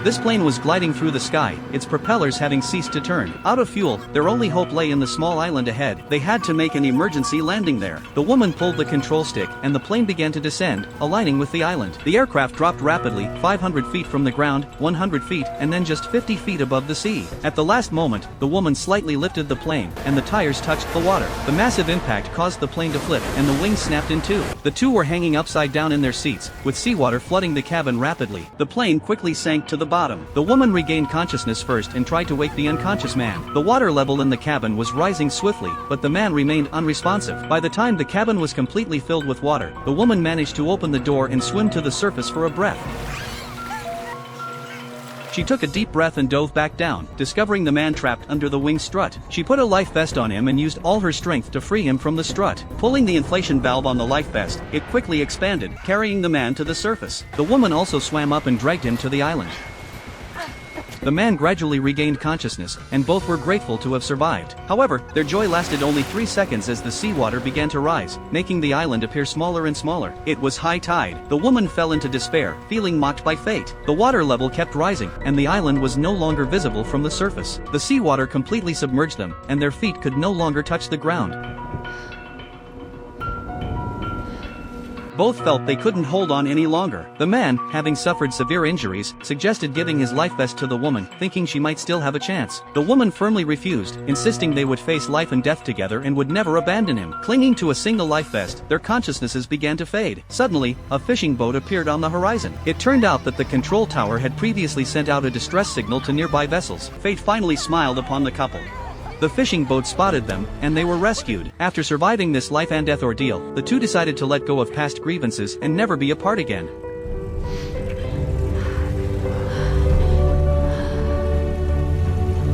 This plane was gliding through the sky, its propellers having ceased to turn. Out of fuel, their only hope lay in the small island ahead. They had to make an emergency landing there. The woman pulled the control stick, and the plane began to descend, aligning with the island. The aircraft dropped rapidly, 500 feet from the ground, 100 feet, and then just 50 feet above the sea. At the last moment, the woman slightly lifted the plane, and the tires touched the water. The massive impact caused the plane to flip, and the wings snapped in two. The two were hanging upside down in their seats, with seawater flooding the cabin rapidly. The plane quickly sank to the bottom. The woman regained consciousness first and tried to wake the unconscious man. The water level in the cabin was rising swiftly, but the man remained unresponsive. By the time the cabin was completely filled with water, the woman managed to open the door and swim to the surface for a breath. She took a deep breath and dove back down, discovering the man trapped under the wing strut. She put a life vest on him and used all her strength to free him from the strut. Pulling the inflation valve on the life vest, it quickly expanded, carrying the man to the surface. The woman also swam up and dragged him to the island. The man gradually regained consciousness, and both were grateful to have survived. However, their joy lasted only 3 seconds as the seawater began to rise, making the island appear smaller and smaller. It was high tide. The woman fell into despair, feeling mocked by fate. The water level kept rising, and the island was no longer visible from the surface. The seawater completely submerged them, and their feet could no longer touch the ground. Both felt they couldn't hold on any longer. The man, having suffered severe injuries, suggested giving his life vest to the woman, thinking she might still have a chance. The woman firmly refused, insisting they would face life and death together and would never abandon him. Clinging to a single life vest, their consciousnesses began to fade. Suddenly, a fishing boat appeared on the horizon. It turned out that the control tower had previously sent out a distress signal to nearby vessels. Fate finally smiled upon the couple. The fishing boat spotted them, and they were rescued. After surviving this life and death ordeal, the two decided to let go of past grievances and never be apart again.